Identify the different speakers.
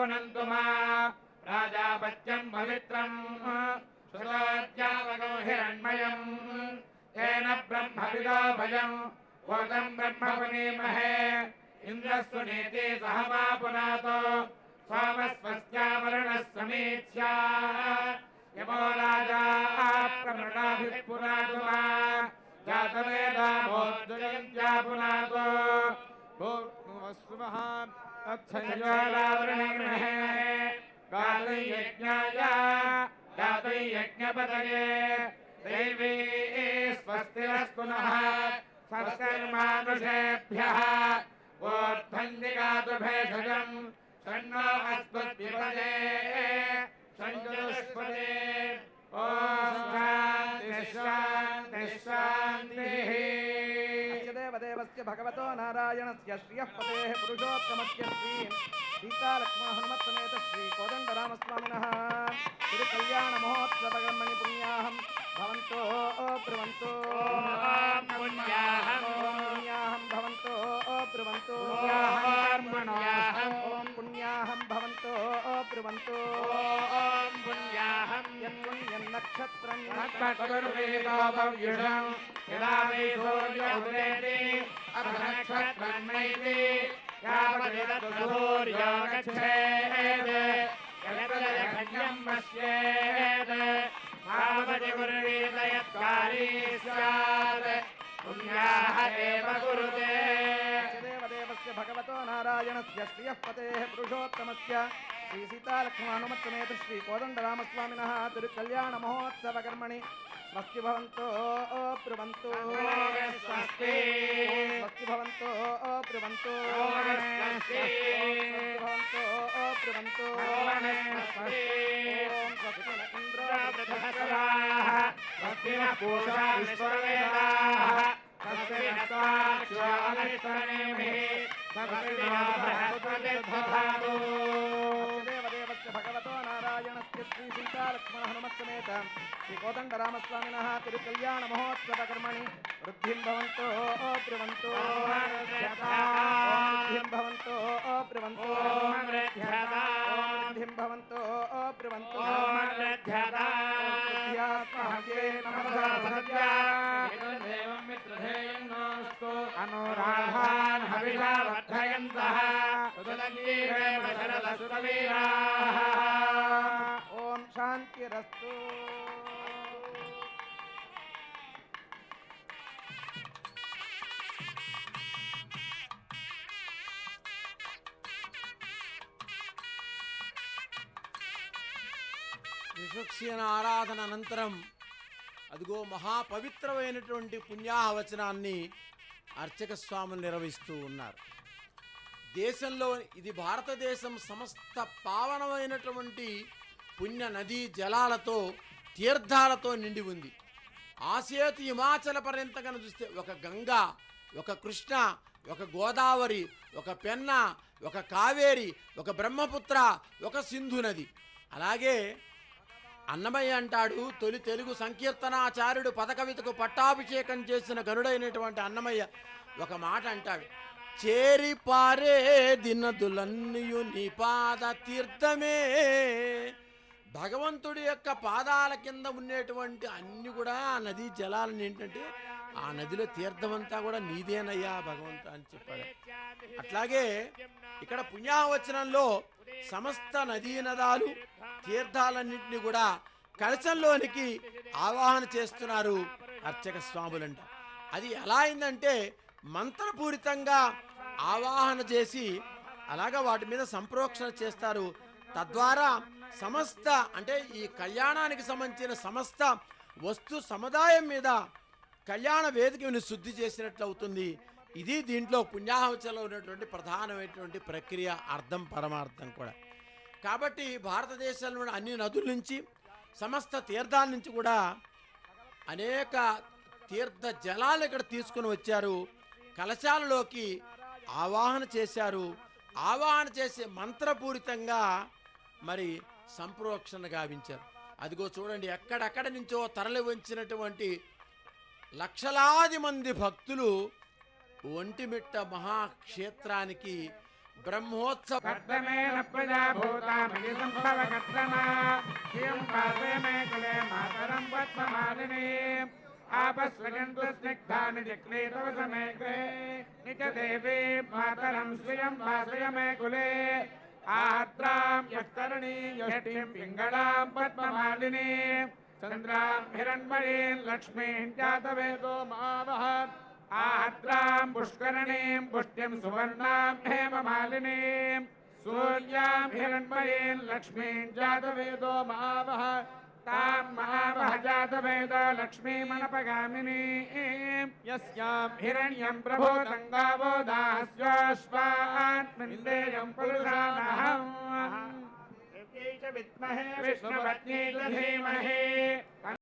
Speaker 1: पुनन्तु मा प्राजापत्यम् पवित्रम् श्रुतोऽद्यावगो हिरण्मयम् तेन ब्रह्मविदो भयम् भूतम् ब्रह्म पुनीमहे इन्द्रस्तु नीति सह मा पुनातो सोमस्वस्यावरुणः समीक्ष्या यमो राजा प्रमृणाभिः पुनातु मा जातवेदा भोद्दुयन्त्या पुनातो भूस्वः अक्षयोलावृणमहे गातुयज्ञाय गातुयज्ञपतये दैवी स्वस्तिरस्तु नः स्वस्तिर्मानुषेभ्यः ऊर्ध्वन्दिगातु भेषजम् षण्णो अस्मद्विपदे षण्चतुष्पदे ॐ शान्तिः
Speaker 2: देवदेवस्य भगवतो नारायणस्य श्रियः पतेः पुरुषोत्तमस्य श्री सीता लक्ष्मण हनुमत्समेत श्री कोदण्डरामस्वामिनः तिरुकल्याणमहोत्सवकर्मणि पुण्याहं भवन्तो ब्रुवन्तो
Speaker 1: पुण्याहं
Speaker 2: भवन्तो ब्रुवन्तो पुण्याहं भवन्तो ब्रुवन्तो
Speaker 1: पुण्याहं
Speaker 2: यन्नक्षत्रं
Speaker 1: नक्षत्रवेदोपव्युषं यदा वै सूर्य उदेति अभनक्षत्रन्नैति यावदेतत् सूर्यो गच्छेत् यत्र यज्ञं पश्येत् तावत् कुर्वीत यत्कारी स्यात् पुण्याः एव कुरुते
Speaker 2: देवदेवस्य भगवतो नारायणस्य श्रियः पतेः पुरुषोत्तमस्य श्री सीता लक्ष्मण हनुमत्समेत श्री कोदण्डरामस्वामिनः तिरुकल्याणमहोत्सवकर्मणि स्वस्ति भवन्तो ब्रुवन्तो
Speaker 1: स्वस्ति
Speaker 2: स्वस्ति भवन्तो ब्रुवन्तो
Speaker 1: स्वस्ति
Speaker 2: भवन्तो ब्रुवन्तो
Speaker 1: स्वस्ति
Speaker 2: स्वस्ति न इन्द्रो
Speaker 1: बृहस्पतिः स्वस्ति नः पूषा विश्ववेदाः स्वस्ति नः साक्ष्यो अमृतनेमिः स्वस्ति नः बृहस्पतिर्दधातु
Speaker 2: देवदेवस्य भगवतो नारायणस्य श्री सीता लक्ष्मण हनुमत्समेत श्री कोदण्डरामस्वामिनः तिरुकल्याणमहोत्सवकर्मणि वृद्धिं भवन्तो ब्रुवन्तो वृद्धिं भवन्तो ब्रुवन्तो वृद्धिं भवन्तो ब्रुवन्तो
Speaker 1: अनुराधान् हविषा वर्धयन्तः सुतलङ्गीरेव शरदसुरवीराः
Speaker 2: ॐ शान्तिरस्तु
Speaker 3: విశ్వక్సేన ఆరాధన అనంతరం అదిగో మహాపవిత్రమైనటువంటి పుణ్యాహవచనాన్ని అర్చక స్వాములు నిర్వహిస్తూ ఉన్నారు. దేశంలో ఇది భారతదేశం సమస్త పావనమైనటువంటి పుణ్య నదీ జలాలతో తీర్థాలతో నిండి ఉంది. ఆసేతు హిమాచల పర్యంతగా చూస్తే ఒక గంగా, ఒక కృష్ణ, ఒక గోదావరి, ఒక పెన్న, ఒక కావేరి, ఒక బ్రహ్మపుత్ర, ఒక సింధు నది. అలాగే అన్నమయ్య అంటాడు, తొలి తెలుగు సంకీర్తనాచార్యుడు పదకవితకు పట్టాభిషేకం చేసిన గరుడైనటువంటి అన్నమయ్య ఒక మాట అంటాడు, చేరి పారే దినదులన్నయు నీ పాద తీర్థమే. భగవంతుడి యొక్క పాదాల కింద ఉండేటువంటి అన్ని కూడా ఆ నదీ జలాలను ఏంటంటే ఆ నదిలో తీర్థమంతా కూడా నీదేనయ్యా భగవంతు అని చెప్పాడు. అట్లాగే ఇక్కడ పుణ్యావచనంలో సమస్త నదీ నదాలు తీర్థాలన్నింటినీ కూడా కలశంలోనికి ఆవాహన చేస్తున్నారు అర్చక స్వాములంట. అది ఎలా అయిందంటే మంత్రపూరితంగా ఆవాహన చేసి అలాగా వాటి మీద సంప్రోక్షణ చేస్తారు. తద్వారా సమస్త అంటే ఈ కళ్యాణానికి సంబంధించిన సమస్త వస్తు సముదాయం మీద కళ్యాణ వేదికను శుద్ధి చేసినట్లు అవుతుంది. ఇది దీంట్లో పుణ్యాహవచలో ఉన్నటువంటి ప్రధానమైనటువంటి ప్రక్రియ, అర్థం పరమార్థం కూడా. కాబట్టి భారతదేశంలో అన్ని నదుల నుంచి సమస్త తీర్థాల నుంచి కూడా అనేక తీర్థ జలాలు ఇక్కడ తీసుకుని వచ్చారు, కలశాలలోకి ఆవాహన చేశారు. ఆవాహన చేసే మంత్రపూరితంగా మరి సంప్రోక్షణ గావించారు. అదిగో చూడండి, ఎక్కడెక్కడ నుంచో తరలి వచ్చినటువంటి లక్షలాది మంది భక్తులు ఒంటిమిట్ట మహాక్షేత్రానికి బ్రహ్మోత్సవ
Speaker 1: कर्तमेन प्रजा भूता मयि सम्भव कर्तमा इयं पार्वे मे कुले मातरं पद्ममालिनी आपस्वजन्तु स्निग्धानि जक्रीतव समे गृहे निज देवी मातरं श्रियं वासय मे कुले आर्द्रां यत्कर्णी यष्टिं पिङ्गलां पद्ममालिनी चन्द्रां हिरण्मयीं लक्ष्मीं जातवेदो मावः आर्द्रां पुष्करणीं पुष्ट्यं सुवर्णां हेममालिनीं सूर्यां हिरण्मयीं लक्ष्मीं जातवेदो मावः तां महावः जातवेदो लक्ष्मीमनपगामिनीं यस्यां हिरण्यं प्रभूतं गावो दास्योऽश्वात्मनिन्देयं पुरुषानहम् विद्महे विष्णुपत्नी च धीमहि